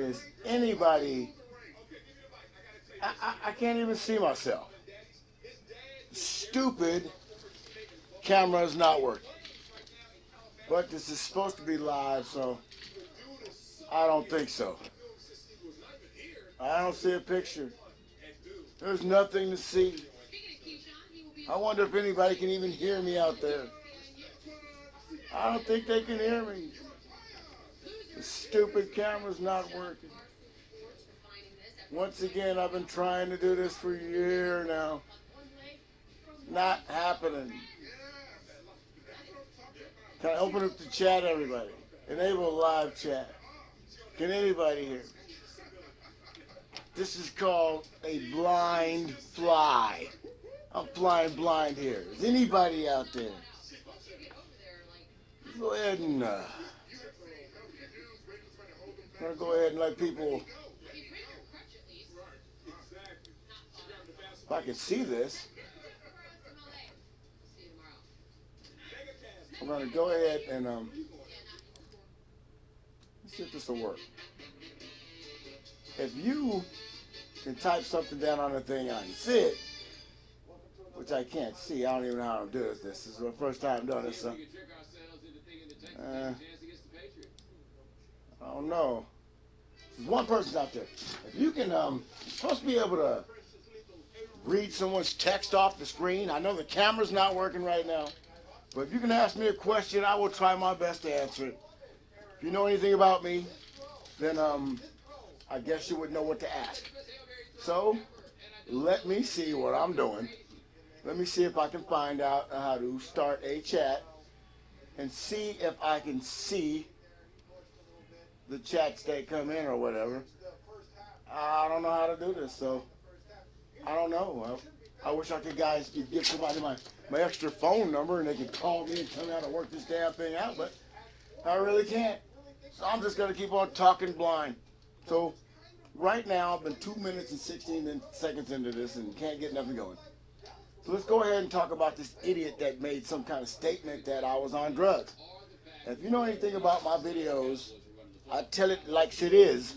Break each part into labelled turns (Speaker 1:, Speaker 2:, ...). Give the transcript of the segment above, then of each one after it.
Speaker 1: is anybody, I can't even see myself. Stupid camera is not working. But this is supposed to be live, so I don't think so. I don't see a picture. There's nothing to see. I wonder if anybody can even hear me out there. I don't think they can hear me. The stupid camera's not working. Once again, I've been trying to do this for a year now. Not happening. Can I open up the chat, everybody? Enable live chat. Can anybody hear me? This is called a blind fly. I'm flying blind here. Is anybody out there? Go ahead and go ahead and let people. If I can see this, I'm gonna go ahead and let's see if this will work. If you can type something down on the thing, I can see it, which I can't see. I don't even know how to do this. This is the first time doing this, so I don't know. There's one person out there. If you can, you're supposed to be able to read someone's text off the screen. I know the camera's not working right now, but if you can ask me a question, I will try my best to answer it. If you know anything about me, then I guess you would know what to ask. So let me see what I'm doing. Let me see if I can find out how to start a chat and see if I can see the chats that come in or whatever. I don't know how to do this, so I don't know. I wish I could, guys, could give somebody my extra phone number and they could call me and tell me how to work this damn thing out, but I really can't. So I'm just going to keep on talking blind. So right now, I've been 2 minutes and 16 seconds into this and can't get nothing going. So let's go ahead and talk about this idiot that made some kind of statement that I was on drugs. And if you know anything about my videos, I tell it like it is.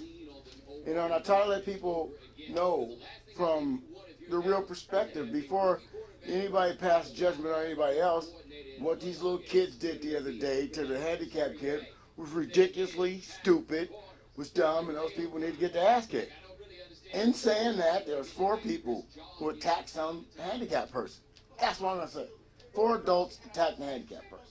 Speaker 1: You know, and I try to let people know from the real perspective before anybody passes judgment on anybody else. What these little kids did the other day to the handicapped kid was ridiculously stupid, was dumb, and those people need to get their ass kicked. In saying that, there was 4 people who attacked some handicapped person. That's what I'm going to say. 4 adults attacked a handicapped person.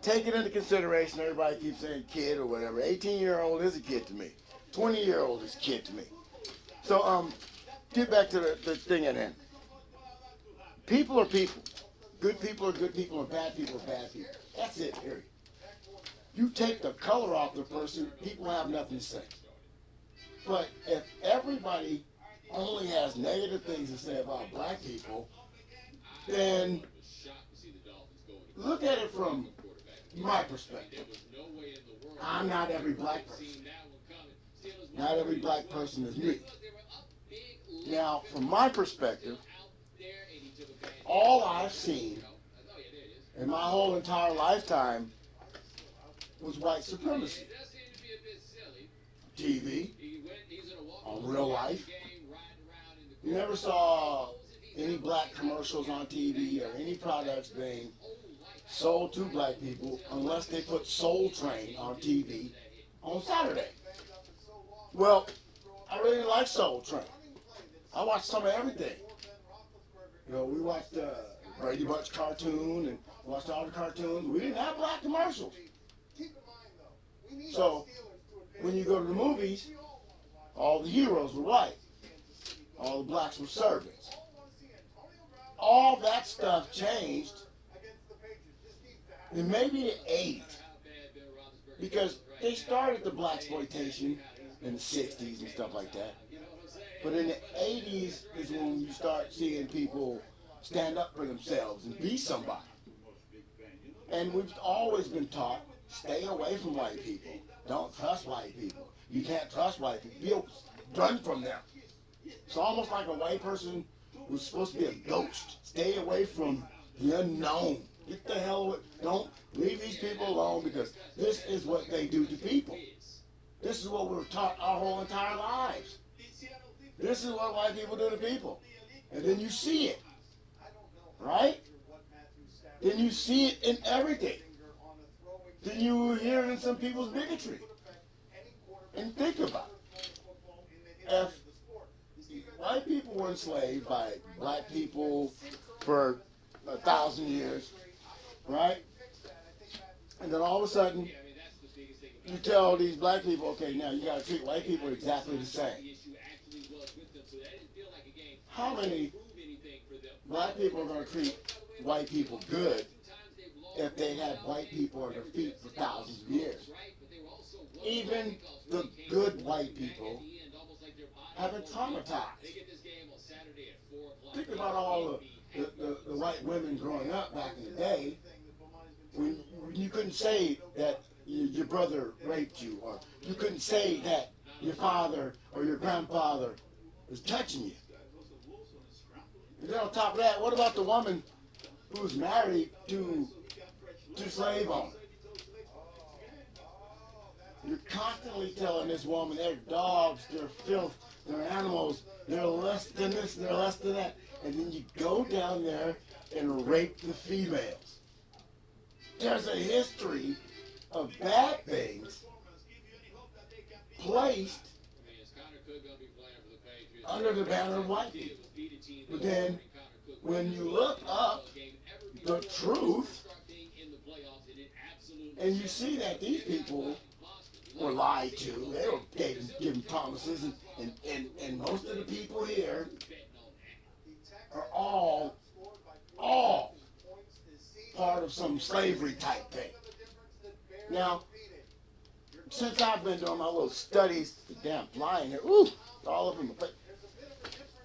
Speaker 1: Take it into consideration. Everybody keeps saying kid or whatever. 18-year-old is a kid to me. 20-year-old is a kid to me. So, get back to the thing at hand. People are people. Good people are good people, and bad people are bad people. That's it, period. You take the color off the person, people have nothing to say. But if everybody only has negative things to say about black people, then look at it from my perspective. I'm not every black person. Not every black person is me. Now, from my perspective, all I've seen in my whole entire lifetime was white supremacy. TV, on real life. You never saw any black commercials on TV or any products being sold to black people unless they put Soul Train on TV on Saturday. Well, I really like Soul Train. I watched some of everything. You know, we watched Brady Bunch cartoon and watched all the cartoons. We didn't have black commercials. So, when you go to the movies, all the heroes were white. All the blacks were servants. All that stuff changed in maybe the 80s. Because they started the blaxploitation in the 60s and stuff like that. But in the 80s is when you start seeing people stand up for themselves and be somebody. And we've always been taught, stay away from white people. Don't trust white people. You can't trust white people. Run from them. It's almost like a white person who's supposed to be a ghost. Stay away from the unknown. Get the hell away. Don't leave these people alone because this is what they do to people. This is what we were taught our whole entire lives. This is what white people do to people. And then you see it, right? Then you see it in everything. Then you hear it in some people's bigotry. And think about it. If white people were enslaved by black people for 1,000 years, right? And then all of a sudden, you tell these black people, okay, now you got to treat white people exactly the same. How many black people are going to treat white people good if they had white people at their feet for thousands of years? Even the good white people have been traumatized. Think about all the white women growing up back in the day when you couldn't say that your brother raped you, or you couldn't say that your father or your grandfather was touching you. And then on top of that, what about the woman who's married to slave owners? You're constantly telling this woman they're dogs, they're filth, they're animals, they're less than this, they're less than that. And then you go down there and rape the females. There's a history of bad things placed under the banner of white people. But then when you look up the truth and you see that these people were lied to, they were given promises, and most of the people here are all part of some slavery type thing. Now, since I've been doing my little studies, the damn flying here, ooh, it's all over my face.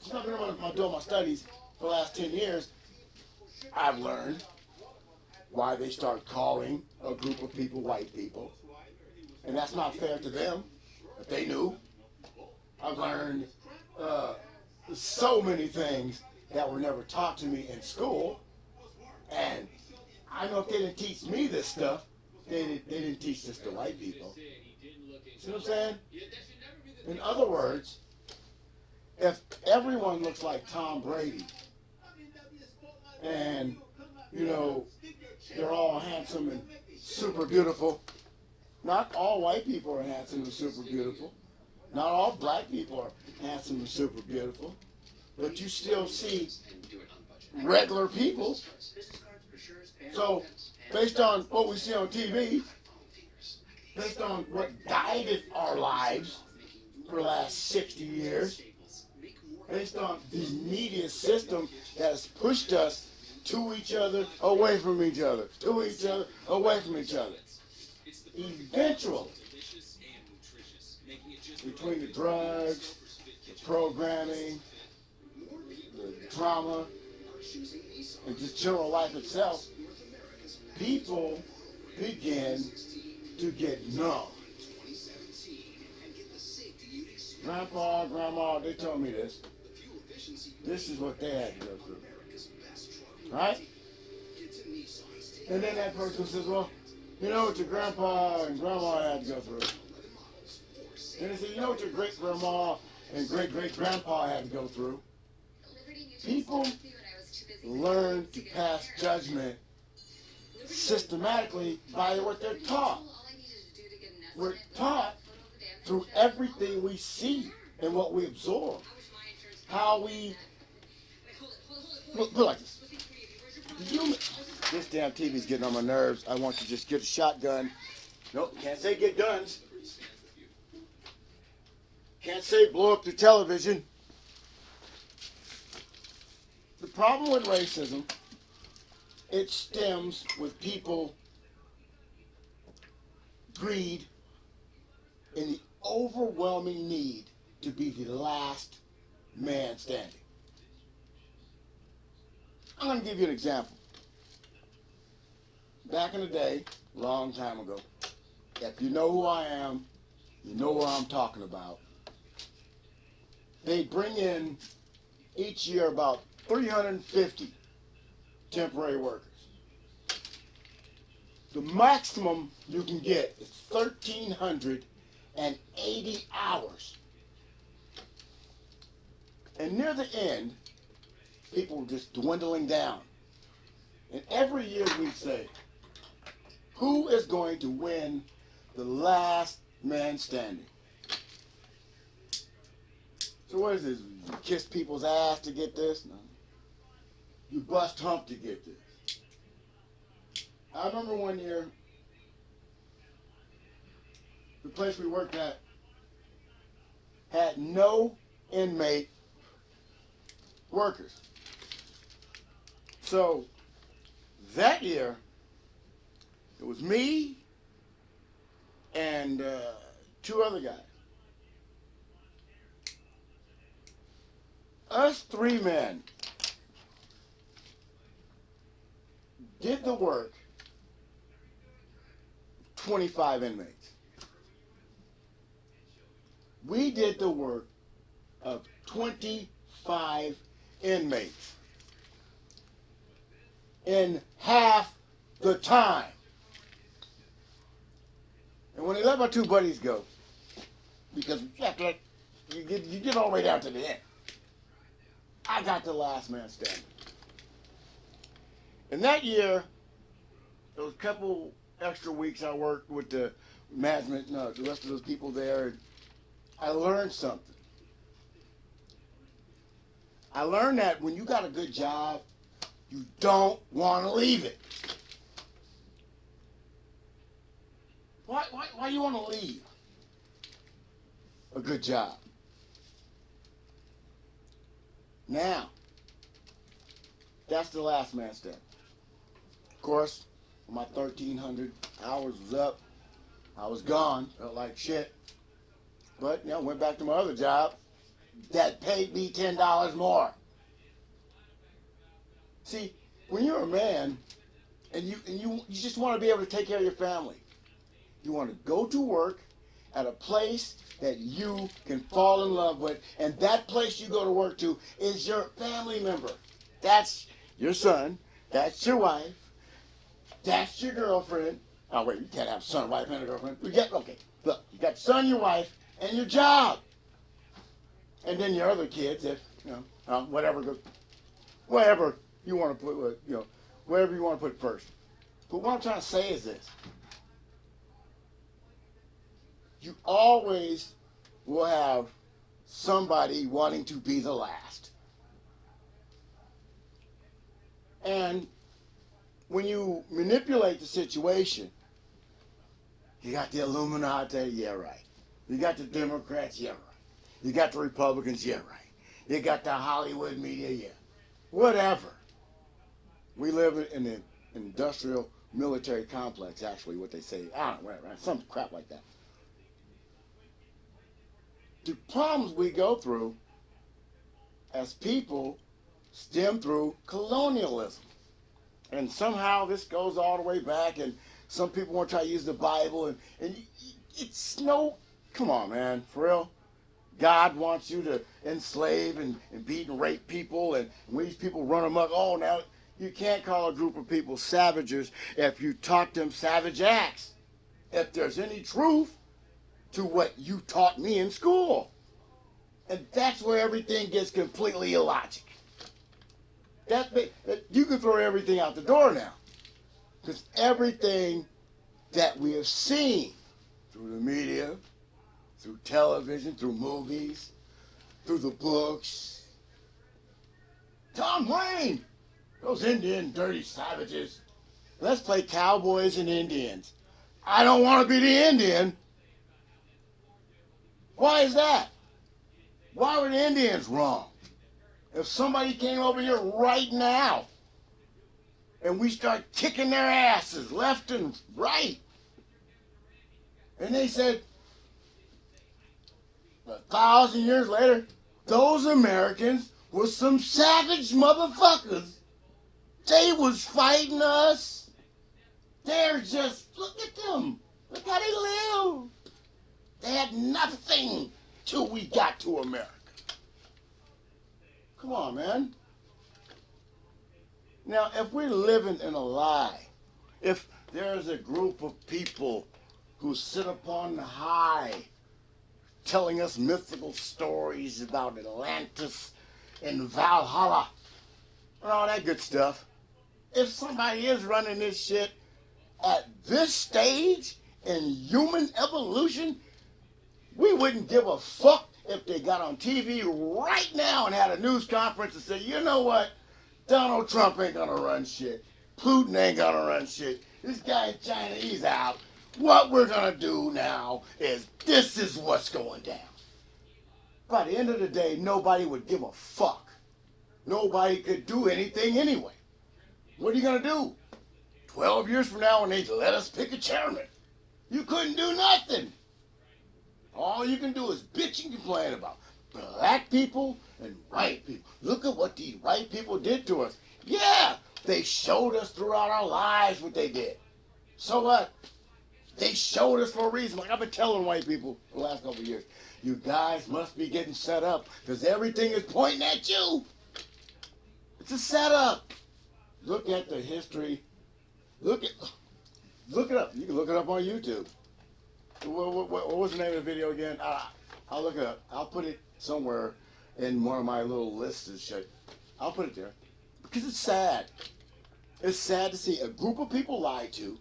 Speaker 1: Since I've been doing my studies for the last 10 years, I've learned why they start calling a group of people white people. And that's not fair to them, if they knew. I've learned so many things that were never taught to me in school. And I know if they didn't teach me this stuff, they didn't teach this to white people. See what I'm saying? In other words, if everyone looks like Tom Brady, and, you know, they're all handsome and super beautiful, not all white people are handsome and super beautiful. Not all black people are handsome and super beautiful. But you still see regular people. So, based on what we see on TV, based on what guided our lives for the last 60 years, based on the media system that has pushed us to each other, away from each other, to each other, away from each other. Eventually, between the drugs, the programming, the trauma, and just general life itself, people begin to get numb. Grandpa, Grandma, they told me this. This is what they had to go through. Right? And then that person says, well, you know what your grandpa and grandma had to go through. And they say, you know what your great-grandma and great-great-grandpa had to go through. People learn to pass judgment systematically by what they're taught. We're taught through everything we see and what we absorb. How we... Put it like this. This damn TV's getting on my nerves. I want to just get a shotgun. Nope, can't say get guns. Can't say blow up the television. The problem with racism, it stems with people greed and the overwhelming need to be the last man standing. I'm going to give you an example. Back in the day, a long time ago, if you know who I am, you know what I'm talking about. They bring in each year about 350 temporary workers. The maximum you can get is 1,300, hours. And near the end, people were just dwindling down. And every year we'd say, who is going to win the last man standing? So what is this? You kiss people's ass to get this? No. You bust hump to get this. I remember one year, the place we worked at had no inmate workers. So that year, it was me and two other guys. Us three men did the work of 25 inmates. We did the work of 25 inmates in half the time. And when they let my two buddies go, because you have to let, you get all the way down to the end, I got the last man standing. And that year, there was a couple extra weeks I worked with the management and the rest of those people there. I learned something. I learned that when you got a good job, you don't want to leave it. Why do you want to leave a good job? Now, that's the last man standing. Of course, when my 1,300 hours was up, I was gone, felt like shit. But, went back to my other job that paid me $10 more. See, when you're a man and you just want to be able to take care of your family, you want to go to work at a place that you can fall in love with, and that place you go to work to is your family member. That's your son, that's your wife, that's your girlfriend. Oh wait, you can't have a son, wife, and a girlfriend. Okay, look, you got your son, your wife, and your job. And then your other kids, if, whatever you want to put, whatever you want to put first. But what I'm trying to say is this. You always will have somebody wanting to be the last. And when you manipulate the situation, you got the Illuminati, yeah, right. You got the Democrats, yeah, right. You got the Republicans, yeah, right. You got the Hollywood media, yeah. Whatever. We live in an industrial military complex, actually, what they say. I don't know, right? Some crap like that. The problems we go through as people stem through colonialism. And somehow this goes all the way back, and some people want to try to use the Bible, and it's no, come on, man, for real. God wants you to enslave and beat and rape people, and when these people run amok, now you can't call a group of people savages if you taught them savage acts. If there's any truth to what you taught me in school. And that's where everything gets completely illogic. You can throw everything out the door now. Because everything that we have seen through the media, through television, through movies, through the books. Tom Wayne, those Indian dirty savages. Let's play cowboys and Indians. I don't want to be the Indian. Why is that? Why were the Indians wrong? If somebody came over here right now and we start kicking their asses left and right, and they said 1,000 years later, those Americans were some savage motherfuckers. They was fighting us. They're just, look at them. Look how they live. They had nothing till we got to America. Come on, man. Now, if we're living in a lie, if there's a group of people who sit upon the high telling us mythical stories about Atlantis and Valhalla and all that good stuff. If somebody is running this shit at this stage in human evolution, we wouldn't give a fuck if they got on TV right now and had a news conference and said, you know what? Donald Trump ain't gonna run shit. Putin ain't gonna run shit. This guy in China, he's out. What we're gonna do now is this is what's going down. By the end of the day, nobody would give a fuck. Nobody could do anything anyway. What are you gonna do? 12 years from now when they let us pick a chairman, you couldn't do nothing. All you can do is bitch and complain about black people and white people. Look at what these white people did to us. Yeah, they showed us throughout our lives what they did. So what? They showed us for a reason. Like I've been telling white people for the last couple of years, you guys must be getting set up because everything is pointing at you. It's a setup. Look at the history. Look it up. You can look it up on YouTube. What was the name of the video again? I'll look it up. I'll put it somewhere in one of my little lists and shit. I'll put it there. Because it's sad. It's sad to see a group of people lied to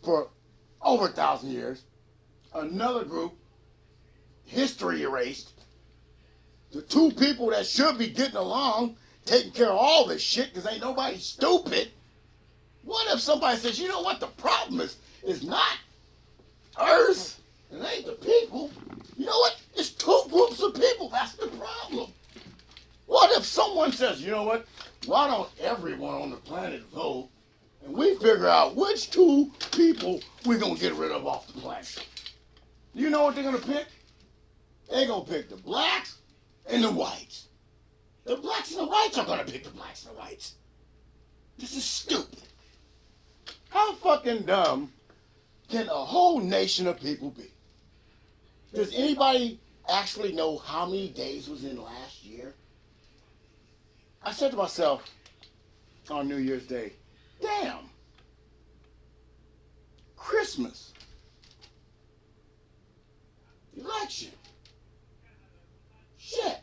Speaker 1: for over 1,000 years. Another group, history erased. The two people that should be getting along, taking care of all this shit because ain't nobody stupid. What if somebody says, you know what, the problem is not Earth, it ain't the people. You know what? It's two groups of people. That's the problem. What if someone says, you know what? Why don't everyone on the planet vote and we figure out which two people we're going to get rid of off the planet? You know what they're going to pick? They're going to pick the blacks and the whites. The blacks and the whites are going to pick the blacks and the whites. This is stupid. How fucking dumb can a whole nation of people be? Does anybody actually know how many days was in last year? I said to myself on New Year's Day, damn, Christmas, election, shit.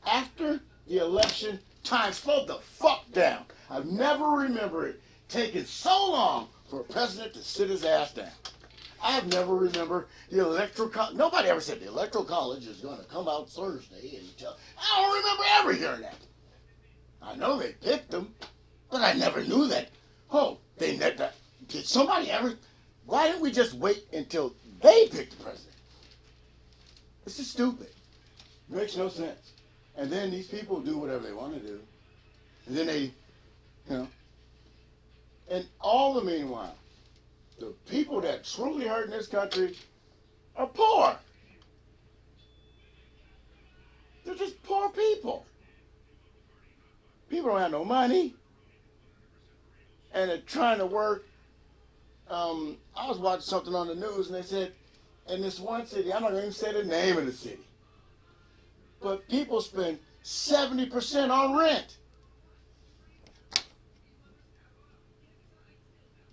Speaker 1: After the election, time slowed the fuck down. I've never remembered it taking so long for a president to sit his ass down. I've never remembered the electoral college. Nobody ever said the electoral college is going to come out Thursday and tell. I don't remember ever hearing that. I know they picked them, but I never knew that. Oh, did somebody ever? Why didn't we just wait until they picked the president? This is stupid. It makes no sense. And then these people do whatever they want to do, and then they, and all the meanwhile, the people that truly hurt in this country are poor. They're just poor people. People don't have no money, and they're trying to work. I was watching something on the news, and they said, in this one city, I'm not going to even say the name of the city, but people spend 70% on rent.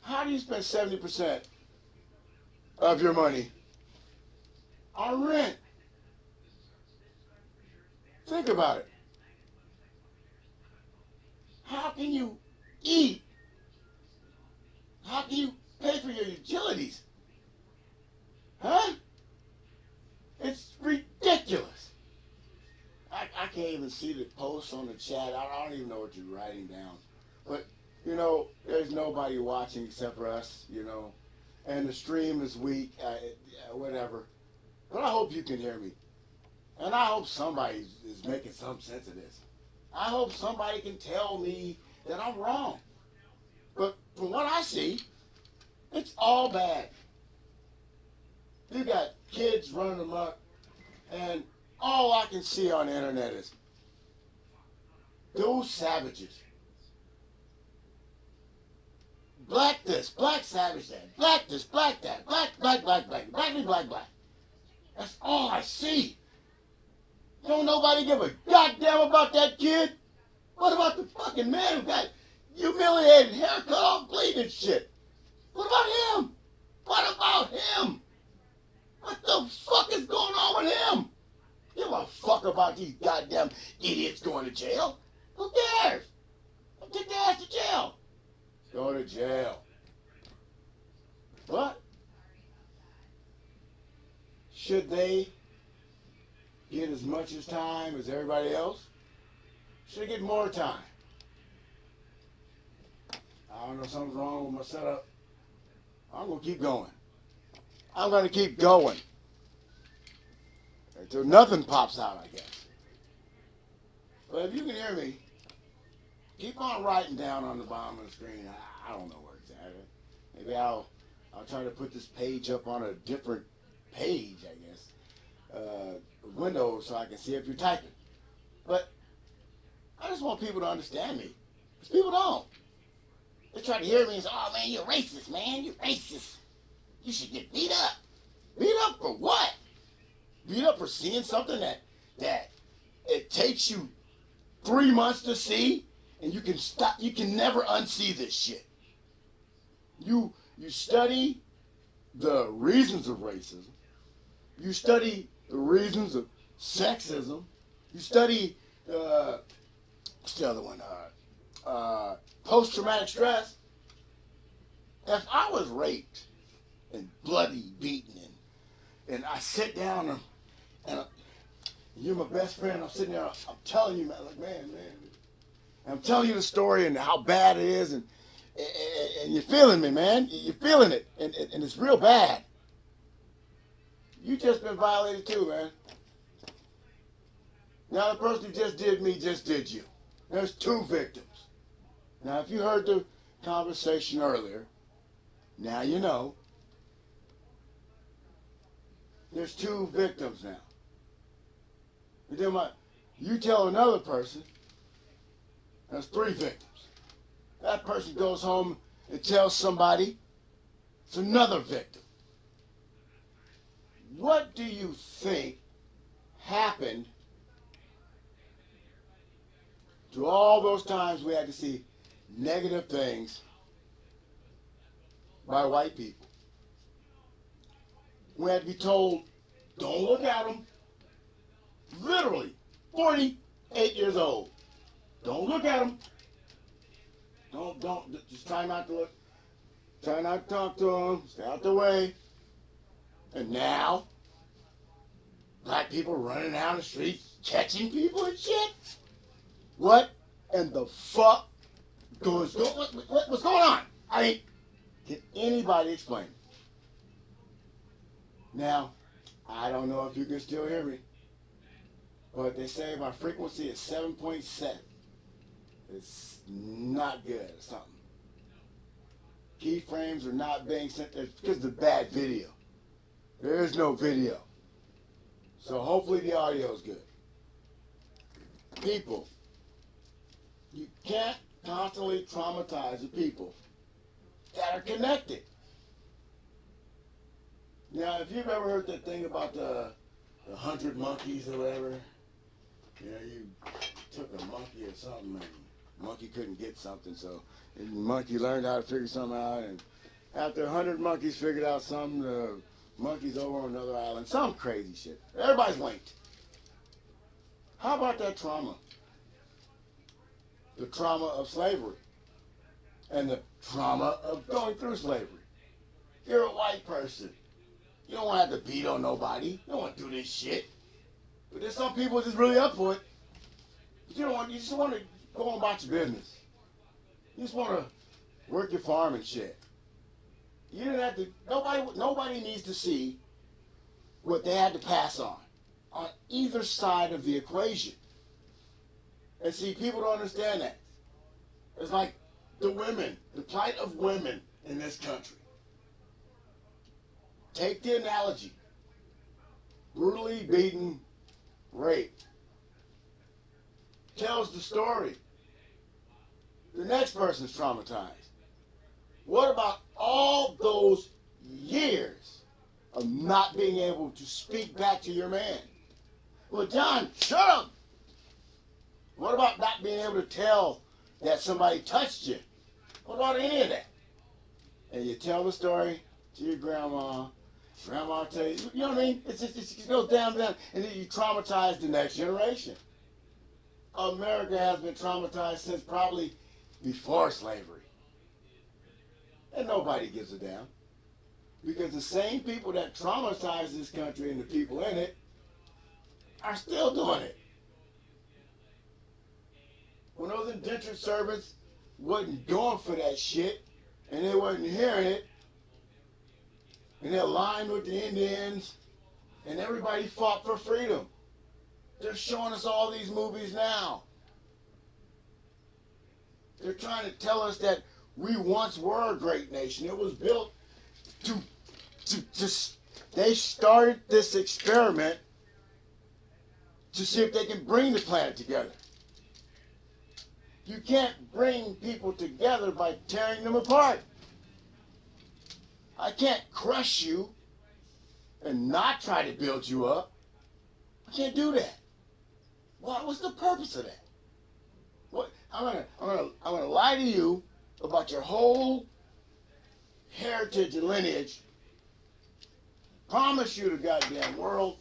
Speaker 1: How do you spend 70% of your money on rent? Think about it. How can you eat? How can you pay for your utilities? Huh? It's ridiculous. I can't even see the posts on the chat. I don't even know what you're writing down. But, there's nobody watching except for us, and the stream is weak, whatever. But I hope you can hear me. And I hope somebody is making some sense of this. I hope somebody can tell me that I'm wrong. But from what I see, it's all bad. You got kids running amok, and all I can see on the internet is those savages. Black this, black savage that, black this, black that, black, black, black, black, black, black, black. That's all I see. Don't nobody give a goddamn about that kid? What about the fucking man who got humiliated, hair cut off, bleeding shit? What about him? What about him? What the the fuck is going on with him? Give a fuck about these goddamn idiots going to jail. Who cares? Take their ass to jail. Go to jail. But should they get as much as time as everybody else? Should they get more time? I don't know, something's wrong with my setup. I'm going to keep going. I'm going to keep going until nothing pops out, I guess. But if you can hear me, keep on writing down on the bottom of the screen. I don't know where exactly. Maybe I'll try to put this page up on a different page, I guess, window, so I can see if you're typing. But I just want people to understand me, because people don't. They try to hear me and say, "Oh man, you're racist, man. You're racist. You should get beat up." Beat up for what? Beat up for seeing something that it takes you 3 months to see, and you can never unsee this shit. You study the reasons of racism. You study the reasons of sexism. You study what's the other one? Post-traumatic stress. If I was raped and bloody beaten and I sit down and you're my best friend, I'm sitting there, I'm telling you, man, like, man. I'm telling you the story and how bad it is, and you're feeling me, man. You're feeling it, and it's real bad. You just been violated too, man. Now the person who just did me just did you. There's 2 victims. Now if you heard the conversation earlier, now you know. There's 2 victims now. And then you tell another person, there's 3 victims. That person goes home and tells somebody, it's another victim. What do you think happened to all those times we had to see negative things by white people? We had to be told, don't look at them. Literally, 48 years old. Don't look at them. Don't, just try not to look. Try not to talk to them. Stay out the way. And now, black people running down the streets, catching people and shit? What in the fuck what's going on? I mean, can anybody explain? Now, I don't know if you can still hear me, but they say my frequency is 7.7. It's not good or something. Keyframes are not being sent there because of the bad video. There is no video. So hopefully the audio is good. People, you can't constantly traumatize the people that are connected. Now, if you've ever heard that thing about the 100 monkeys or whatever, you know, you took a monkey or something and the monkey couldn't get something, so the monkey learned how to figure something out, and after 100 monkeys figured out something, the monkey's over on another island, some crazy shit. Everybody's linked. How about that trauma? The trauma of slavery and the trauma of going through slavery. You're a white person. You don't want to have to beat on nobody. You don't want to do this shit. But there's some people just really up for it. But you just want to go on about your business. You just want to work your farm and shit. You didn't have to, nobody needs to see what they had to pass on either side of the equation. And see, people don't understand that. It's like the women, the plight of women in this country. Take the analogy. Brutally beaten, raped. Tells the story. The next person's traumatized. What about all those years of not being able to speak back to your man? Well, John, shut up. What about not being able to tell that somebody touched you? What about any of that? And you tell the story to your grandma, Grandma tell you, you know what I mean? It just goes down, and then you traumatize the next generation. America has been traumatized since probably before slavery. And nobody gives a damn. Because the same people that traumatized this country and the people in it are still doing it. When those indentured servants wasn't going for that shit, and they wasn't hearing it, and they aligned with the Indians, and everybody fought for freedom. They're showing us all these movies now. They're trying to tell us that we once were a great nation. It was built to just, they started this experiment to see if they can bring the planet together. You can't bring people together by tearing them apart. I can't crush you and not try to build you up. I can't do that. What's the purpose of that? What I'm gonna lie to you about your whole heritage and lineage. Promise you the goddamn world.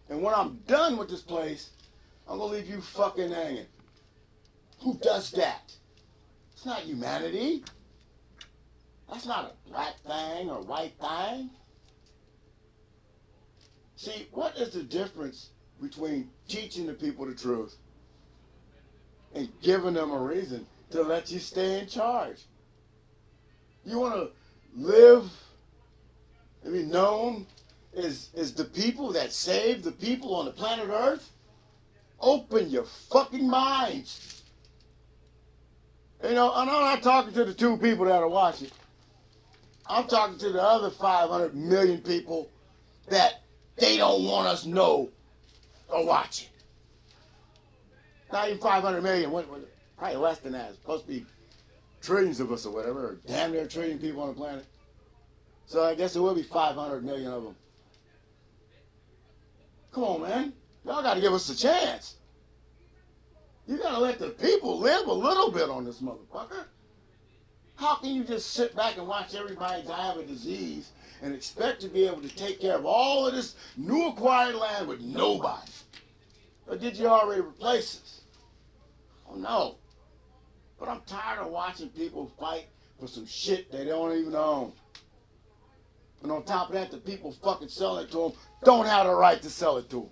Speaker 1: And when I'm done with this place, I'm gonna leave you fucking hanging. Who does that? It's not humanity. That's not a black thing or white thing. See, what is the difference between teaching the people the truth and giving them a reason to let you stay in charge? You want to live and be known as the people that saved the people on the planet Earth? Open your fucking minds. You know, and I'm not talking to the 2 people that are watching. I'm talking to the other 500 million people that they don't want us know or watching. Not even 500 million, probably less than that. It's supposed to be trillions of us or whatever, or damn near a trillion people on the planet. So I guess it will be 500 million of them. Come on, man. Y'all got to give us a chance. You got to let the people live a little bit on this motherfucker. How can you just sit back and watch everybody die of a disease and expect to be able to take care of all of this new acquired land with nobody? Or did you already replace us? Oh, no. But I'm tired of watching people fight for some shit they don't even own. And on top of that, the people fucking selling it to them don't have the right to sell it to them.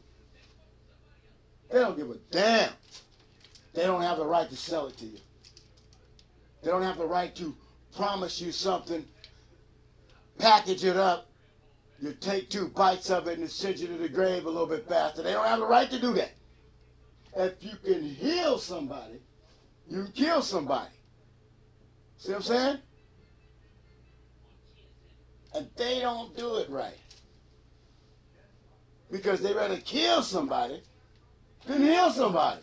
Speaker 1: They don't give a damn. They don't have the right to sell it to you. They don't have the right to promise you something, package it up, you take 2 bites of it and it sends you to the grave a little bit faster. They don't have the right to do that. If you can heal somebody, you can kill somebody. See what I'm saying? And they don't do it right. Because they rather kill somebody than heal somebody.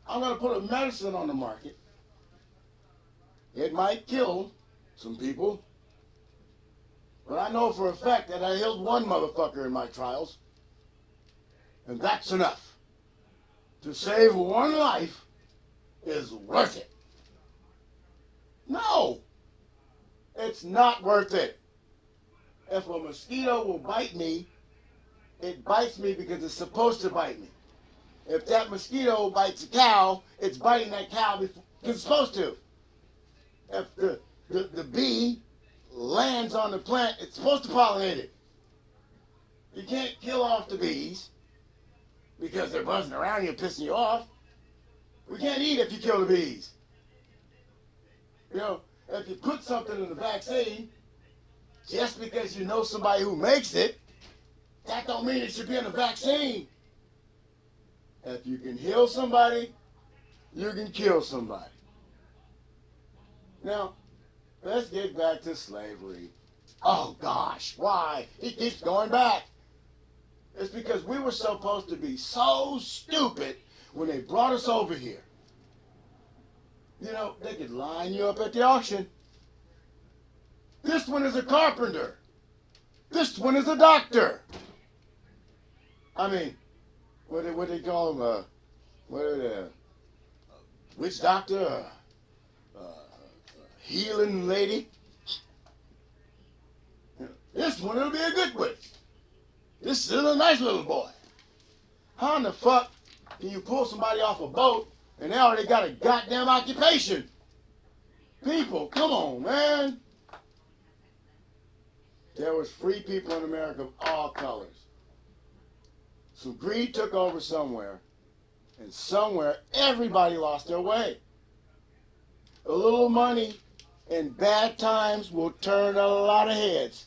Speaker 1: I'm going to put a medicine on the market. It might kill some people. But I know for a fact that I healed one motherfucker in my trials. And that's enough. To save one life is worth it. No. It's not worth it. If a mosquito will bite me, it bites me because it's supposed to bite me. If that mosquito bites a cow, it's biting that cow because it's supposed to. If the bee lands on the plant, it's supposed to pollinate it. You can't kill off the bees because they're buzzing around you and pissing you off. We can't eat if you kill the bees. You know, if you put something in the vaccine, just because you know somebody who makes it, that don't mean it should be in the vaccine. If you can heal somebody, you can kill somebody. Now, let's get back to slavery. Oh gosh, why? It keeps going back. It's because we were supposed to be so stupid when they brought us over here. You know, they could line you up at the auction. This one is a carpenter. This one is a doctor. I mean, what they call them? Witch doctor? Healing lady? Yeah, this one, it'll be a good one. This is a nice little boy. How in the fuck can you pull somebody off a boat and they already got a goddamn occupation? People, come on, man. There was free people in America of all colors. So greed took over somewhere, and somewhere everybody lost their way. A little money in bad times will turn a lot of heads.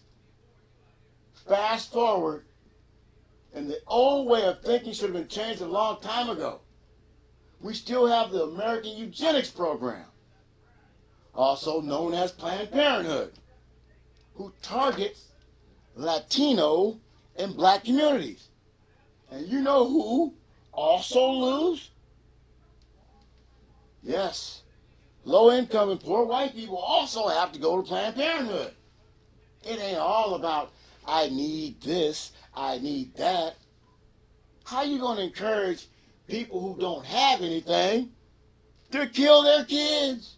Speaker 1: Fast forward, and the old way of thinking should have been changed a long time ago. We still have the American Eugenics Program, also known as Planned Parenthood, who targets Latino and black communities. And you know who also lose? Yes, low income and poor white people also have to go to Planned Parenthood. It ain't all about, I need this, I need that. How you going to encourage people who don't have anything to kill their kids?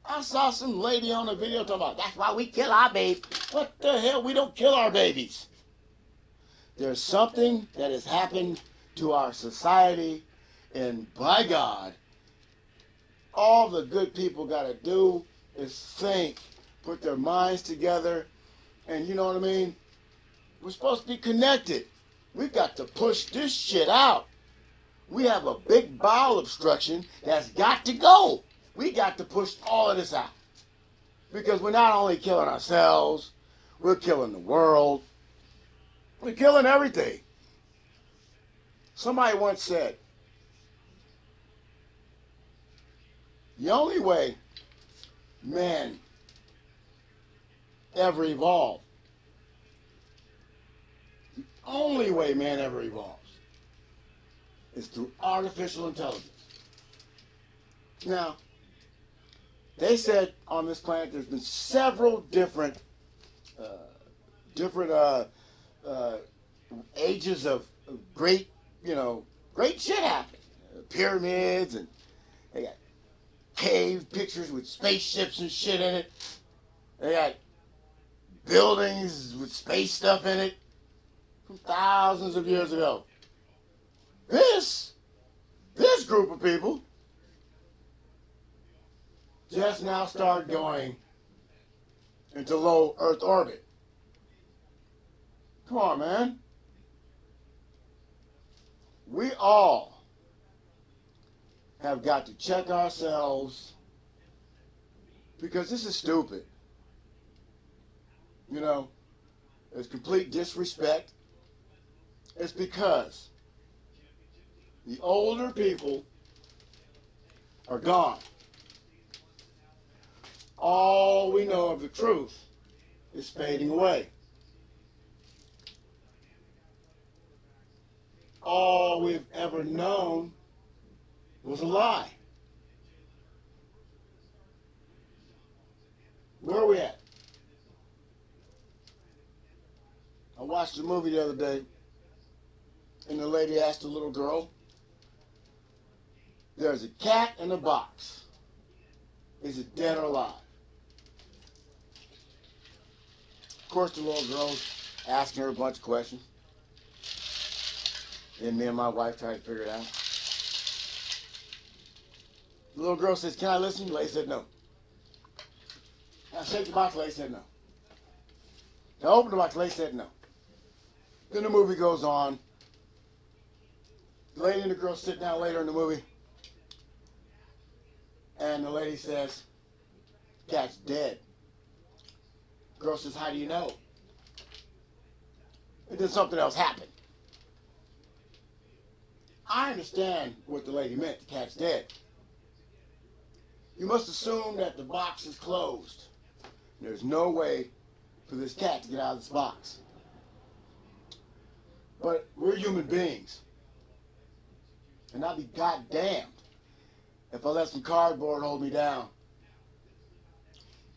Speaker 1: I saw some lady on a video talking about, that's why we kill our babies. What the hell? We don't kill our babies. There's something that has happened to our society, and by God, all the good people got to do is think, put their minds together, and you know what I mean? We're supposed to be connected. We've got to push this shit out. We have a big bowel obstruction that's got to go. We got to push all of this out. Because we're not only killing ourselves, we're killing the world. We're killing everything. Somebody once said, the only way man ever evolved, the only way man ever evolves is through artificial intelligence. Now, they said on this planet there's been several different ages of great, great shit happening. Pyramids, and they got cave pictures with spaceships and shit in it. They got buildings with space stuff in it from thousands of years ago. This group of people just now start going into low Earth orbit. Come on, man. We all have got to check ourselves because this is stupid. It's complete disrespect. It's because the older people are gone. All we know of the truth is fading away. All we've ever known was a lie. Where are we at? I watched a movie the other day, and the lady asked the little girl, there's a cat in a box. Is it dead or alive? Of course, the little girl's asking her a bunch of questions. Then me and my wife tried to figure it out. The little girl says, can I listen? The lady said no. I shake the box, the lady said no. I opened the box, the lady said no. Then the movie goes on. The lady and the girl sit down later in the movie. And the lady says, cat's dead. The girl says, how do you know? And then something else happened. I understand what the lady meant, the cat's dead. You must assume that the box is closed. There's no way for this cat to get out of this box. But we're human beings. And I'll be goddamned if I let some cardboard hold me down.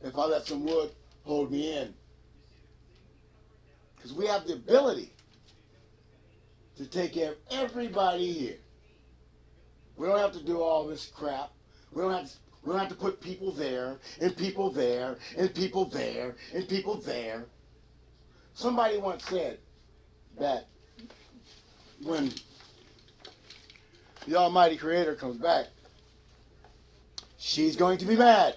Speaker 1: If I let some wood hold me in. Because we have the ability to take care of everybody here. We don't have to do all this crap. We don't have to put people there, and people there, and people there, and people there. Somebody once said that when the Almighty Creator comes back, she's going to be mad.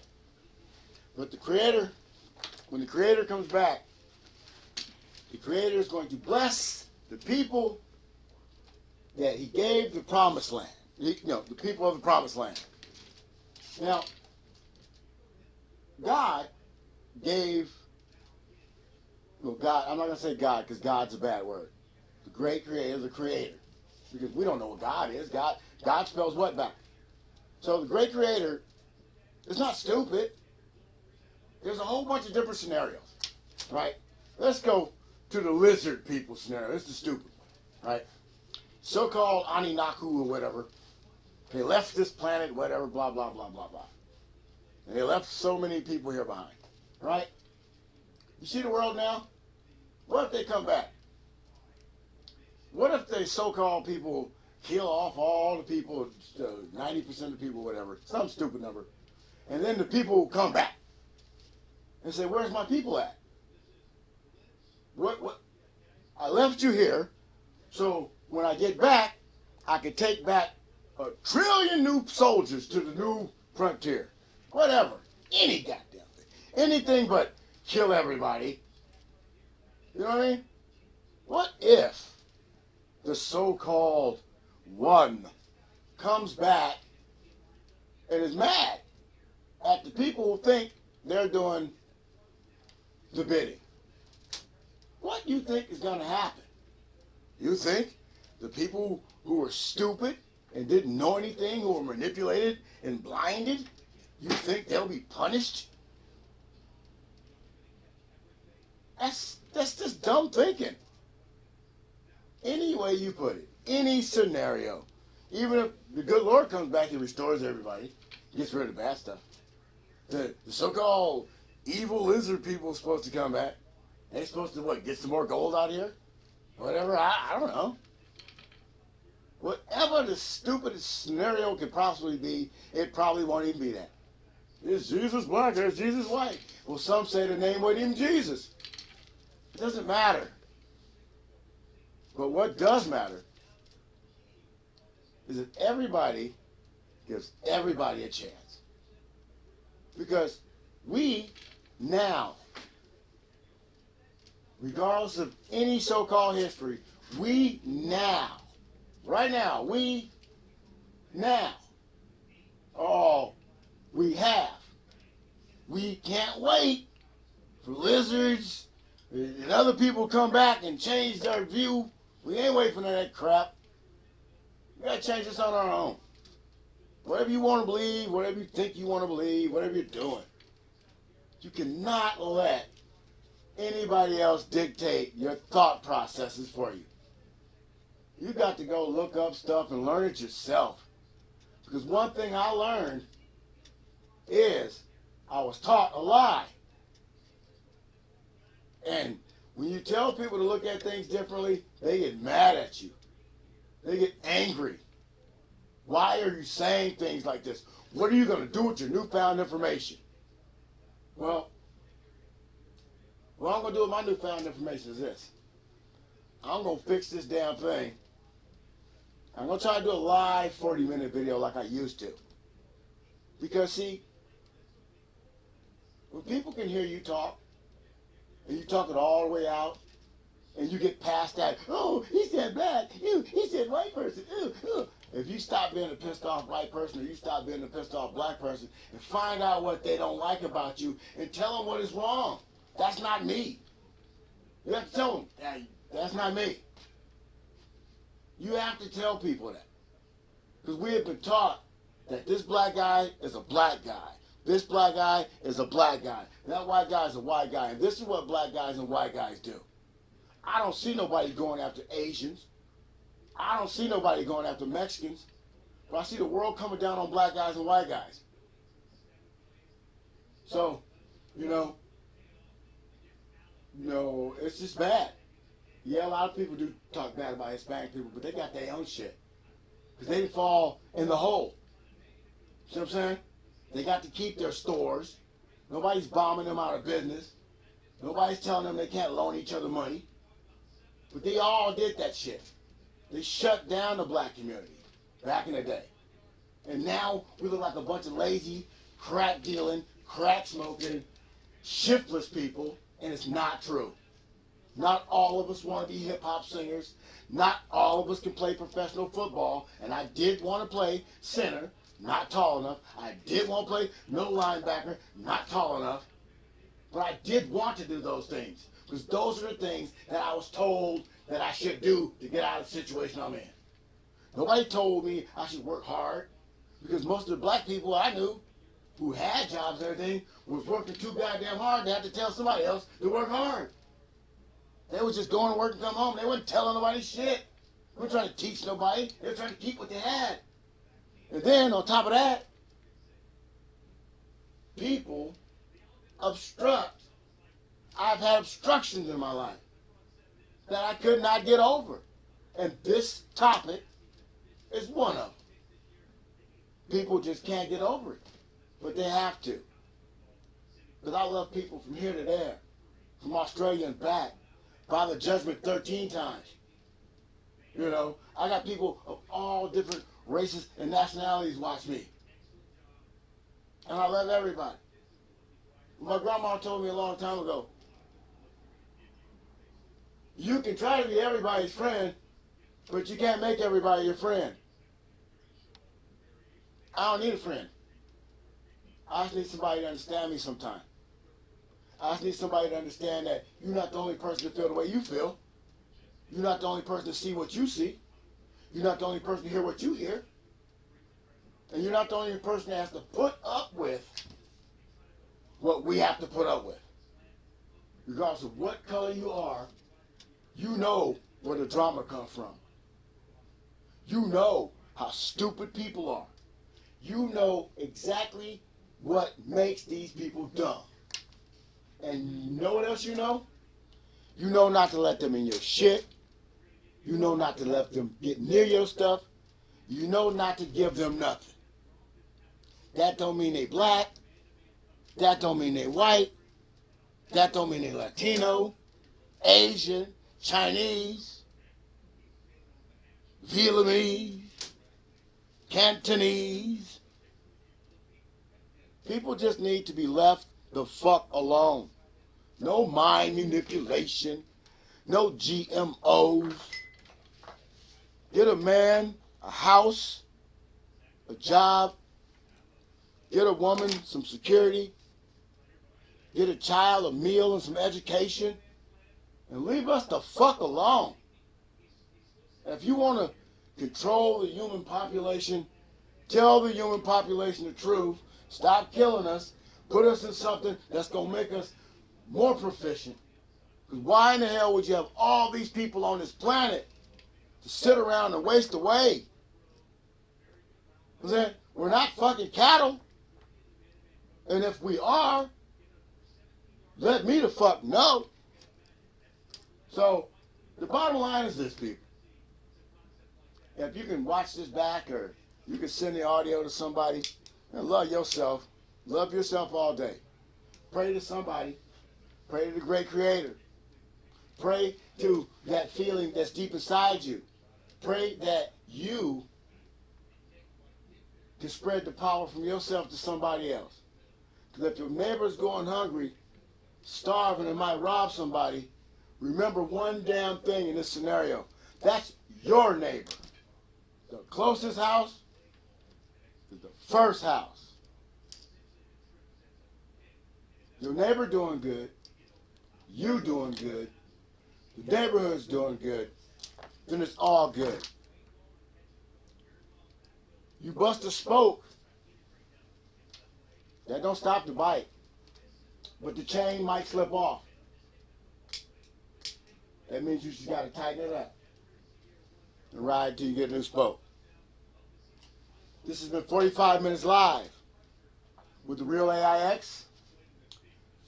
Speaker 1: But the Creator, when the Creator comes back, the Creator is going to bless the people that He gave the promised land. The people of the promised land. Now, God gave, God, I'm not going to say God because God's a bad word. The great Creator is the Creator. Because we don't know what God is. God spells what back? So the great Creator is not stupid. There's a whole bunch of different scenarios, right? Let's go to the lizard people scenario. It's the stupid one, right? So-called Anunnaki or whatever. They left this planet, whatever, blah, blah, blah, blah, blah. And they left so many people here behind, right? You see the world now? What if they come back? What if the so-called people kill off all the people, 90% of the people, whatever, some stupid number, and then the people come back and say, where's my people at? What? I left you here, so when I get back, I can take back 1 trillion new soldiers to the new frontier. Whatever. Any goddamn thing. Anything but kill everybody. You know what I mean? What if the so-called one comes back and is mad at the people who think they're doing the bidding? What do you think is going to happen? You think the people who were stupid and didn't know anything, who were manipulated and blinded, you think they'll be punished? That's just dumb thinking. Any way you put it, any scenario, even if the good Lord comes back and restores everybody, gets rid of the bad stuff. The so-called evil lizard people are supposed to come back. They're supposed to, what, get some more gold out here? Whatever, I don't know. Whatever the stupidest scenario could possibly be, it probably won't even be that. Is Jesus black or is Jesus white? Well, some say the name wasn't even Jesus. It doesn't matter. But what does matter is that everybody gives everybody a chance. Because we now, regardless of any so-called history, we now, right now, we now, all we have. We can't wait for lizards and other people come back and change their view. We ain't waiting for none of that crap. We gotta change this on our own. Whatever you want to believe, whatever you think you want to believe, whatever you're doing, you cannot let anybody else dictate your thought processes for you. You got to go look up stuff and learn it yourself. Because one thing I learned is I was taught a lie. And when you tell people to look at things differently, they get mad at you. They get angry. Why are you saying things like this? What are you going to do with your newfound information? Well, what I'm going to do with my newfound information is this. I'm going to fix this damn thing. I'm going to try to do a live 40-minute video like I used to. Because, see, when people can hear you talk, and you talk it all the way out, and you get past that, oh, he said black, he said white person, If you stop being a pissed off white person, or you stop being a pissed off black person, and find out what they don't like about you, and tell them what is wrong. That's not me. You have to tell them, hey, that's not me. You have to tell people that. Because we have been taught that this black guy is a black guy. This black guy is a black guy. That white guy is a white guy. And this is what black guys and white guys do. I don't see nobody going after Asians. I don't see nobody going after Mexicans. But I see the world coming down on black guys and white guys. So, it's just bad. Yeah, a lot of people do talk bad about Hispanic people, but they got their own shit. Because they didn't fall in the hole. See what I'm saying? They got to keep their stores. Nobody's bombing them out of business. Nobody's telling them they can't loan each other money. But they all did that shit. They shut down the black community back in the day. And now we look like a bunch of lazy, crack dealing, crack smoking, shiftless people, and it's not true. Not all of us want to be hip hop singers. Not all of us can play professional football. And I did want to play center, not tall enough. I did want to play middle linebacker, not tall enough. But I did want to do those things, because those are the things that I was told that I should do to get out of the situation I'm in. Nobody told me I should work hard, because most of the black people I knew who had jobs and everything was working too goddamn hard. They had to tell somebody else to work hard. They was just going to work and come home. They wasn't telling nobody shit. They weren't trying to teach nobody. They were trying to keep what they had. And then on top of that, people obstruct. I've had obstructions in my life that I could not get over. And this topic is one of them. People just can't get over it. But they have to. Because I love people from here to there, from Australia and back, by the judgment 13 times. You know, I got people of all different races and nationalities watch me. And I love everybody. My grandma told me a long time ago, you can try to be everybody's friend, but you can't make everybody your friend. I don't need a friend. I just need somebody to understand me sometime. I just need somebody to understand that you're not the only person to feel the way you feel. You're not the only person to see what you see. You're not the only person to hear what you hear. And you're not the only person that has to put up with what we have to put up with. Regardless of what color you are, you know where the drama comes from. You know how stupid people are. You know exactly what makes these people dumb. And you know what else you know? You know not to let them in your shit. You know not to let them get near your stuff. You know not to give them nothing. That don't mean they black. That don't mean they white. That don't mean they Latino, Asian, Chinese, Vietnamese, Cantonese. People just need to be left the fuck alone. No mind manipulation. No GMOs. Get a man a house, a job. Get a woman some security. Get a child a meal and some education. And leave us the fuck alone. If you want to control the human population, tell the human population the truth. Stop killing us. Put us in something that's going to make us more proficient. Because why in the hell would you have all these people on this planet to sit around and waste away? We're not fucking cattle. And if we are, let me the fuck know. So, the bottom line is this, people. If you can watch this back or you can send the audio to somebody, and love yourself. Love yourself all day. Pray to somebody. Pray to the great creator. Pray to that feeling that's deep inside you. Pray that you can spread the power from yourself to somebody else. Because if your neighbor's going hungry, starving, and might rob somebody, remember one damn thing in this scenario. That's your neighbor. The closest house is the first house. Your neighbor doing good, you doing good, the neighborhood's doing good, then it's all good. You bust a spoke, that don't stop the bite, but the chain might slip off. That means you just got to tighten it up and ride till you get a new spoke. This has been 45 Minutes Live with TheRealAix.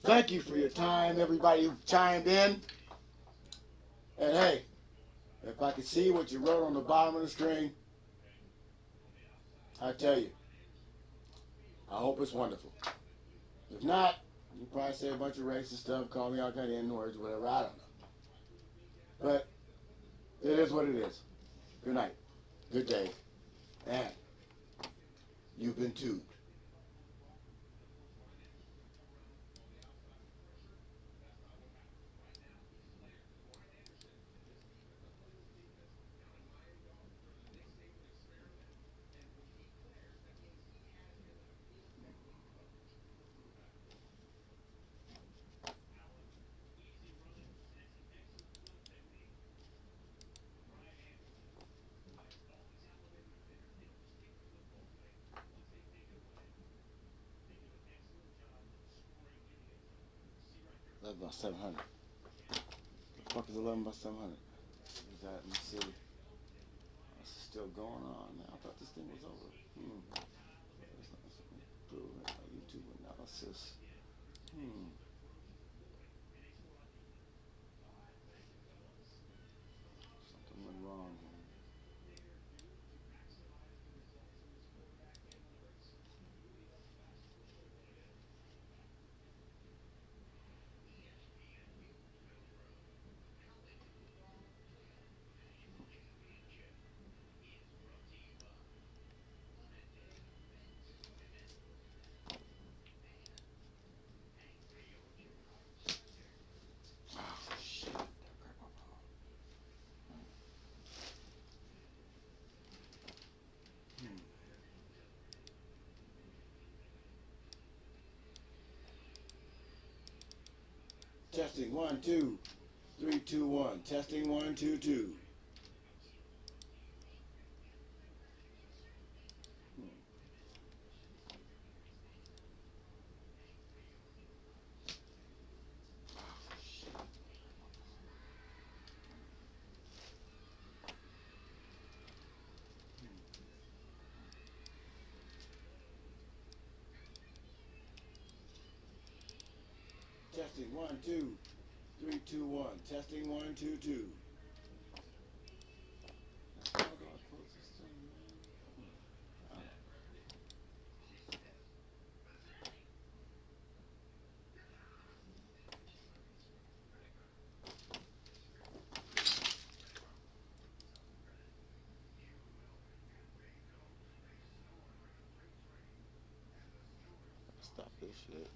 Speaker 1: Thank you for your time, everybody who chimed in. And hey, if I could see what you wrote on the bottom of the screen, I tell you, I hope it's wonderful. If not, You probably say a bunch of racist stuff, call me all kind of N-words, whatever. I don't know. But it is what it is. Good night. Good day. And you've been tubed. Eleven by 700. The fuck is 11 by 700? Is that? Let me see. This is still going on. Man, I thought this thing was over. YouTube analysis. Something went wrong here. Oh, shit. Testing 1, 2, 3, 2, 1. Testing 1, 2, 2. Testing 1, 2, 3, 2, 1. Testing 1, 2, 2. How do I close this thing, man? Stop this shit.